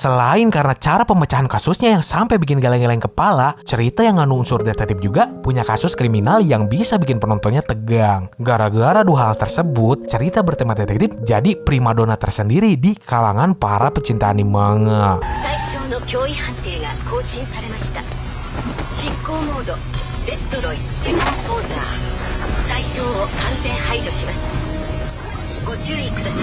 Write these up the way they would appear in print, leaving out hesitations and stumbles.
Selain karena cara pemecahan kasusnya yang sampai bikin geleng-geleng kepala, cerita yang ngandung unsur detektif juga punya kasus kriminal yang bisa bikin penontonnya tegang. Gara-gara dua hal tersebut, cerita bertema detektif jadi primadona tersendiri di kalangan para pecinta anime manga. ご注意ください。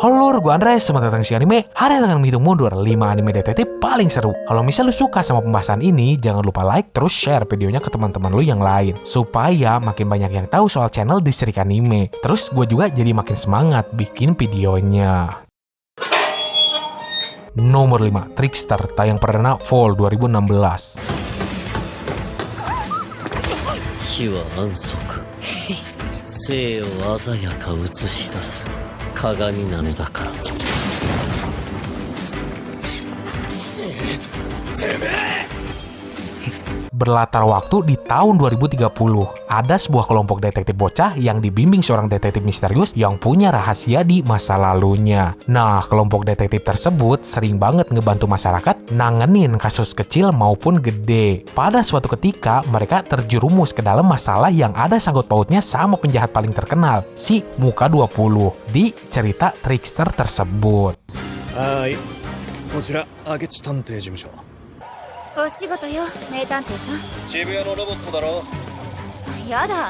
Halo, gue Andres, selamat datang di Si Anime. Hari ini akan menghitung mundur 5 anime detektif paling seru. Kalau misal lu suka sama pembahasan ini, jangan lupa like terus share videonya ke teman-teman lu yang lain, supaya makin banyak yang tahu soal channel Distrik Anime. Terus gue juga jadi makin semangat bikin videonya. Nomor 5, Trickster, tayang perdana Fall 2016. 火は安息生を鮮やか映し出す鏡なのだから。 Berlatar waktu di tahun 2030, ada sebuah kelompok detektif bocah yang dibimbing seorang detektif misterius yang punya rahasia di masa lalunya. Nah, kelompok detektif tersebut sering banget ngebantu masyarakat nanganin kasus kecil maupun gede. Pada suatu ketika, mereka terjerumus ke dalam masalah yang ada sangkut pautnya sama penjahat paling terkenal, si Muka 20, di cerita Trickster tersebut. Hai, こちら明智探偵事務所。 お仕事よ、名探偵さん。渋谷のロボットだろ。やだ、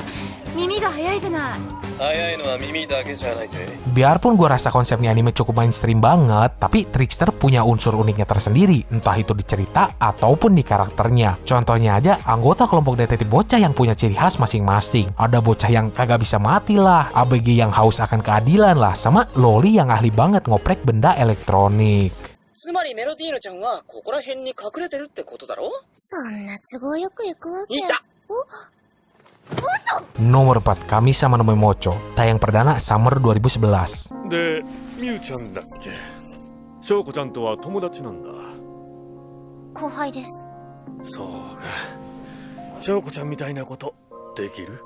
耳が早いじゃない。早いのは耳だけじゃないぜ。 Biarpun gue rasa konsepnya anime cukup mainstream banget, tapi Trickster punya unsur uniknya tersendiri, entah itu di cerita ataupun di karakternya. Contohnya aja, anggota kelompok detektif bocah yang punya ciri khas masing-masing. Ada bocah yang kagak bisa mati lah, ABG yang haus akan keadilan lah, sama Loli yang ahli banget ngoprek benda elektronik. つまりメロディーヌちゃんはここら辺に隠れてるってことだろ。そんな都合よく行くわけ。いた。 Nomor 4, Kami-sama no Memocho, tayang perdana Summer 2011. で、みゆちゃんだっけ。翔子ちゃんとは友達なんだ。後輩です。そうか。翔子ちゃんみたいなことできる？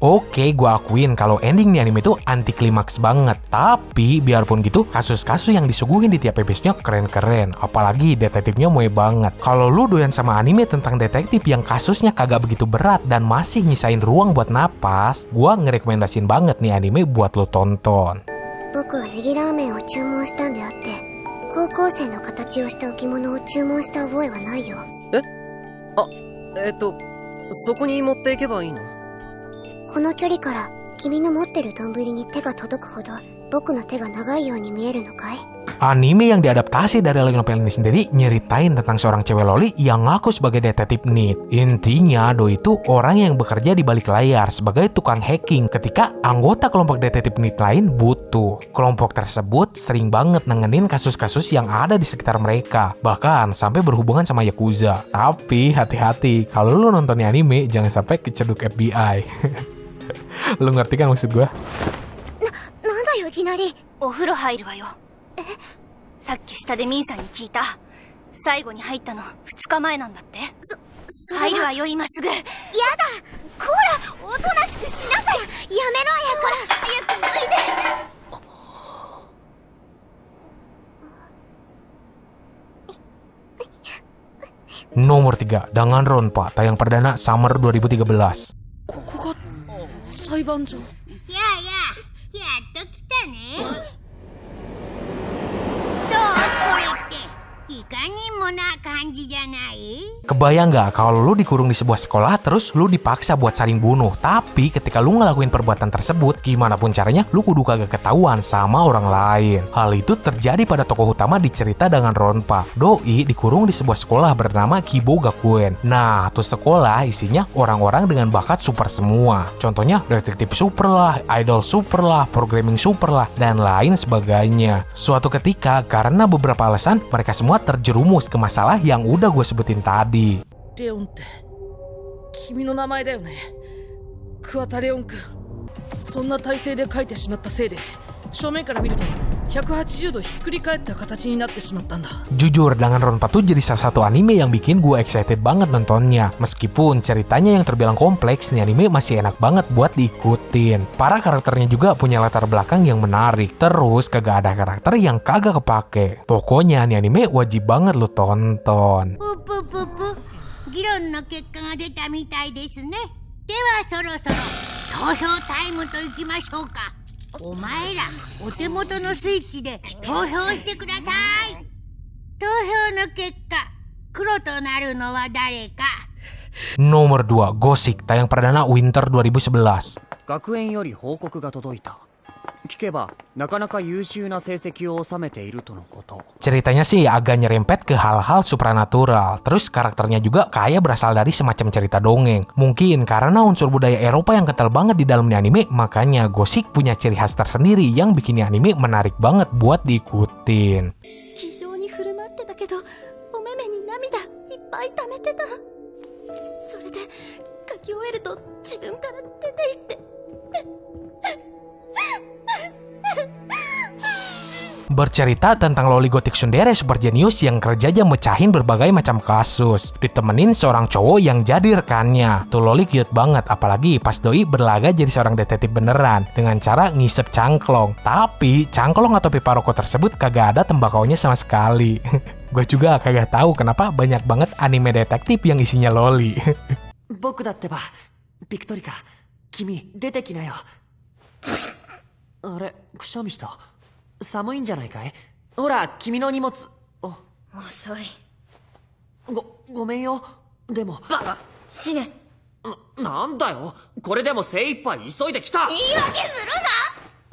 Oke, gue akuin kalau ending di anime itu anti klimaks banget. Tapi biarpun gitu, kasus-kasus yang disuguhin di tiap episode-nya keren-keren. Apalagi detektifnya moe banget. Kalau lu doyan sama anime tentang detektif yang kasusnya kagak begitu berat dan masih nyisain ruang buat napas, gue ngerekomendasiin banget nih anime buat lu tonton. 僕はネギラーメンを注文したんであって、高校生の形をした置物を注文した覚えはないよ。え？あ、そこに持っていけばいいの？ この距離から君の持ってる丼に手が届くほど僕の手が長いように見えるのかい? Anime yang diadaptasi dari light novel ini sendiri nyeritain tentang seorang cewek loli yang ngaku sebagai detektif NIT. Intinya, Doi itu orang yang bekerja di balik layar sebagai tukang hacking ketika anggota kelompok detektif NIT lain butuh. Kelompok tersebut sering banget nanganin kasus-kasus yang ada di sekitar mereka, bahkan sampai berhubungan sama Yakuza. Tapi hati-hati, kalau lu nonton anime jangan sampai keceduk FBI. Lu ngerti kan maksud gue? なんだよいきなり。お風呂入るわよ。え、さっき下でミンさんに聞いた。最後に入ったの2日前なんだって。入るわよ今すぐ。やだ。こら、おとなしくしなさい。やめろやこら。早く脱いで。 Nomor 3, Danganronpa, tayang perdana Summer 2013. ここが裁判所。やっと来たね。どうこれっていかにもな感じじゃない？ Kebayang gak kalau lu dikurung di sebuah sekolah terus lu dipaksa buat saling bunuh. Tapi ketika lu ngelakuin perbuatan tersebut, gimana pun caranya lu kudu kagak ketahuan sama orang lain. Hal itu terjadi pada tokoh utama di cerita Danganronpa. Doi dikurung di sebuah sekolah bernama Kibo Gakuen. Nah, tuh sekolah isinya orang-orang dengan bakat super semua. Contohnya detektif super lah, idol super lah, programming super lah, dan lain sebagainya. Suatu ketika karena beberapa alasan mereka semua terjerumus ke masalah yang udah gue sebutin tadi. レオンって君の名前だよね。桑田レオン君。そんな体勢で書いてしまったせいで正面から見ると180度ひっくり返った形になってしまったんだ。 Jujur, Danganronpa tuh jadi salah satu anime yang bikin gue excited banget nontonnya. Meskipun ceritanya yang terbilang kompleks, nih anime masih enak banget buat diikutin. Para karakternya juga punya latar belakang yang menarik. Terus kagak ada karakter yang kagak kepake. Pokoknya nih anime wajib banget lo tonton. ぷぷぷぷ。議論の結果が出たみたいですね。ではそろそろ投票タイムといきましょうか。お前らお手元のスイッチで投票してください。投票の結果、黒となるのは誰か。 Nomor 2, Gothic, tayang perdana Winter 2011. 学園より報告が届いた。聞けばなかなか優秀な成績を収めているとのこと。 Ceritanya sih agak nyerempet ke hal-hal supranatural. Terus karakternya juga kayak berasal dari semacam cerita dongeng. Mungkin karena unsur budaya Eropa yang kental banget di dalam anime, makanya Gothic punya ciri khas tersendiri yang bikin anime menarik banget buat diikutin. 気丈に振る舞ってたけど、お目目に涙いっぱい溜めてた。それで書き終えると自分から出て行って。 Bercerita tentang loli gotik tsundere super jenius yang kerjanya mecahin berbagai macam kasus. Ditemenin seorang cowok yang jadi rekannya. Tuh loli cute banget, apalagi pas doi berlaga jadi seorang detektif beneran dengan cara ngisep cangklong. Tapi cangklong atau pipa rokok tersebut kagak ada tembakaunya sama sekali. Gue juga kagak tahu kenapa banyak banget anime detektif yang isinya loli. 僕だってば、ビクトリカ、君出てきなよ。あれ、くしゃみした。寒いんじゃないかい？ほら、君の荷物。遅い。ごめんよ。でも。バカ、死ね。なんだよ。これでも精一杯急いできた。言い訳するな。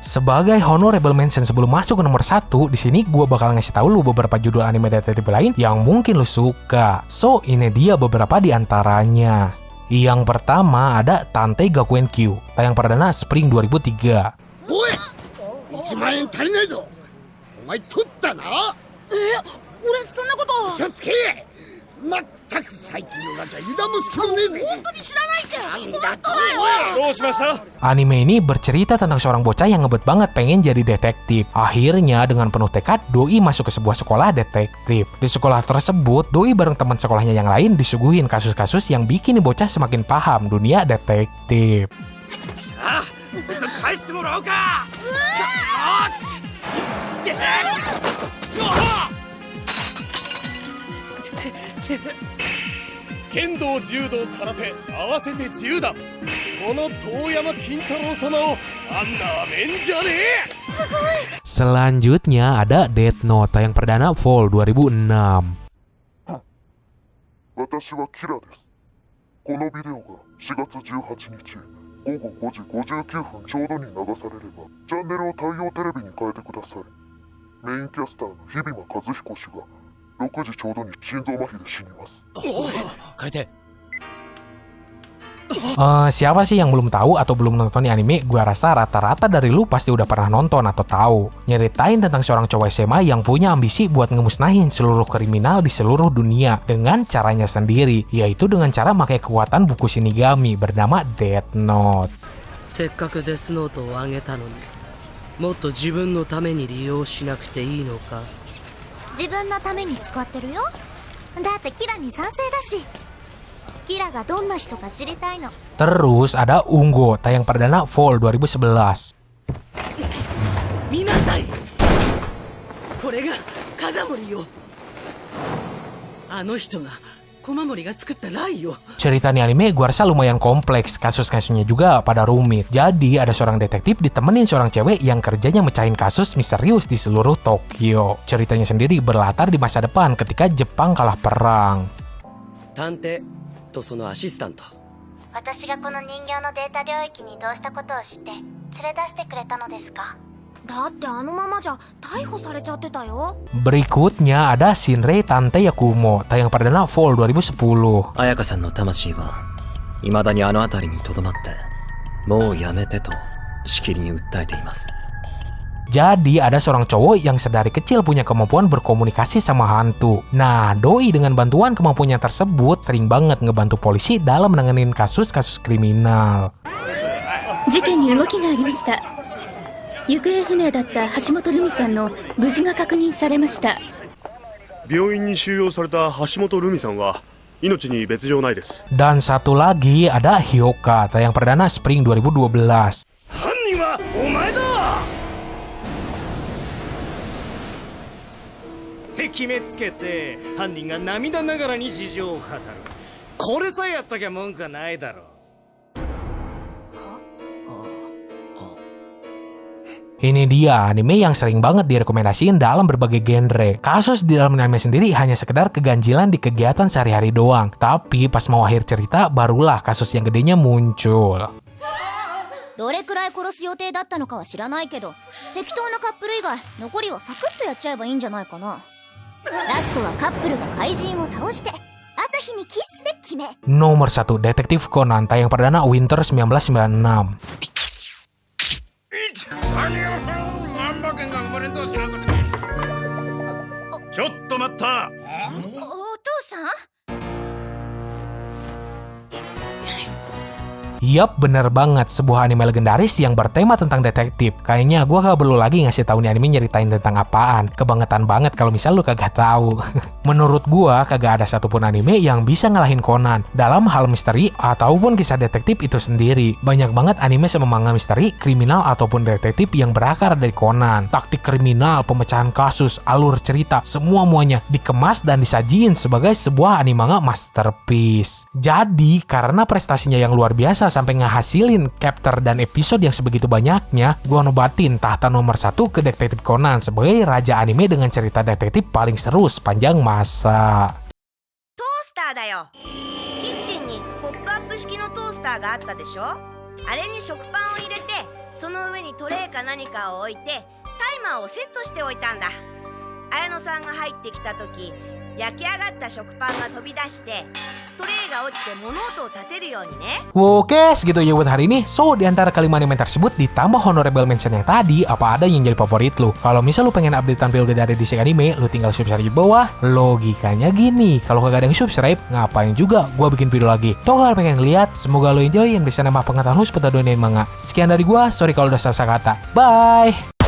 Sebagai honorable mention sebelum masuk ke nomor 1, di sini gue bakal ngasih tahu lu beberapa judul anime detektif lain yang mungkin lu suka. So, ini dia beberapa di antaranya. Yang pertama ada Tantei Gakuen Q, tayang perdana Spring 2003. おい1万円足りないぞ。お前取ったな。俺そんなこと。嘘つけ。まったく最近のなんか油断も隙もねえぜ。本当に知らないって。なんだと。どうしました？ Anime ini bercerita tentang seorang bocah yang ngebet banget pengen jadi detektif. Akhirnya dengan penuh tekad, Doi masuk ke sebuah sekolah detektif. Di sekolah tersebut, Doi bareng teman sekolahnya yang lain disuguhin kasus-kasus yang bikin nih bocah semakin paham dunia detektif. ああ、そいつ返してもらおうか。剣道、柔道、空手合わせて10段。この遠山金太郎様をあんなめんじゃねえ。 Selanjutnya ada Death Note, tayang perdana Fall 2006. 私はキラです。このビデオが4月18日午後5時59分ちょうどに流されれば、チャンネルを太陽テレビに変えてください。メインキャスターの日比間和彦氏が6時ちょうどに心臓麻痺で死にます。変えて。 Siapa sih yang belum tahu atau belum nonton anime? Gua rasa rata-rata dari lu pasti udah pernah nonton atau tahu. Nyeritain tentang seorang cowok SMA yang punya ambisi buat ngemusnahin seluruh kriminal di seluruh dunia dengan caranya sendiri, yaitu dengan cara pakai kekuatan buku Shinigami bernama Death Note. せっかくデスノートをあげたのに、もっと自分のために利用しなくていいのか。自分のために使ってるよ。だってキラに賛成だし。キラがどんな人か知りたいの。 Terus ada Ungo, tayang perdana Fall 2011. 見なさい。これが風森よ。あの人が駒森が作ったライよ。 Cerita nih anime gua rasa lumayan kompleks, kasus-kasusnya juga pada rumit. Jadi ada seorang detektif ditemenin seorang cewek yang kerjanya mecahin kasus misterius di seluruh Tokyo. Ceritanya sendiri berlatar di masa depan ketika Jepang kalah perang. 探偵とそのアシスタント。私がこの人形のデータ領域に移動したことを知って連れ出してくれたのですか。だってあのままじゃ逮捕されちゃってたよ。 Berikutnya ada Shinrei Tantei Yakumo, tayang perdana Fall 2010. 彩香さんの魂は未だにあの辺りにとどまって、もうやめてとしきりに訴えています。 Jadi ada seorang cowok yang sedari kecil punya kemampuan berkomunikasi sama hantu. Nah, Doi dengan bantuan kemampuannya tersebut sering banget ngebantu polisi dalam menanganin kasus-kasus kriminal. 事件に動きがありました。行方不明だった橋本留美さんの無事が確認されました。病院に収容された橋本留美さんは命に別状ないです。 Dan satu lagi ada Hyoka, tayang perdana Spring 2012. 犯人はお前だ。って決めつけて犯人が涙ながらに事情を語る。これさえやっときゃ文句はないだろう。Ini dia anime yang sering banget direkomendasiin dalam berbagai genre. Kasus di dalam anime sendiri hanya sekedar keganjilan di kegiatan sehari-hari doang. Tapi pas mau akhir cerita, barulah kasus yang gedenya muncul. どれくらい殺す予定だったのかは知らないけど、適当なカップル以外残りはサクッとやっちゃえばいいんじゃないかな。ラストはカップルが怪人を倒して朝日にキスで決め。 Nomor 1, Detektif Conan, tayang perdana Winter 1996. ちょっと待った。お父さん？ Yap, bener banget. Sebuah anime legendaris yang bertema tentang detektif. Kayaknya gue gak perlu lagi ngasih tahu nih anime nyeritain tentang apaan. Kebangetan banget kalau misal lu kagak tahu. Menurut gue kagak ada satupun anime yang bisa ngalahin Conan dalam hal misteri ataupun kisah detektif itu sendiri. Banyak banget anime sama manga misteri, kriminal ataupun detektif yang berakar dari Conan. Taktik kriminal, pemecahan kasus, alur cerita, semua-muanya dikemas dan disajiin sebagai sebuah anime manga masterpiece. Jadi karena prestasinya yang luar biasa sampai ngehasilin chapter dan episode yang sebegitu banyaknya, gua nobatin tahta nomor 1 ke Detektif Conan sebagai raja anime dengan cerita detektif paling seru sepanjang masa. トースターだよ。キッチンにポップアップ式のトースターがあったでしょ。あれに食パンを入れて、その上にトレーか何かを置いてタイマーをセットしておいたんだ。綾野さんが入ってきた時、焼き上がった食パンが飛び出してトレーが落ちて物音を立てるようにね。 Oke, segitu aja buat hari ini. So, di antara kelima anime tersebut ditambah honorable mention yang tadi, apa ada yang jadi favorit lu? Kalau misal lu pengen update tampil dari DC anime, lu tinggal subscribe di bawah. Logikanya gini, kalau kagak ada yang subscribe, ngapain juga gua bikin video lagi? Toh kalau pengen lihat, semoga lu enjoy yang bisa nambah pengetahuan lu seputar dunia manga. Sekian dari gua, sorry kalau udah salah kata. Bye!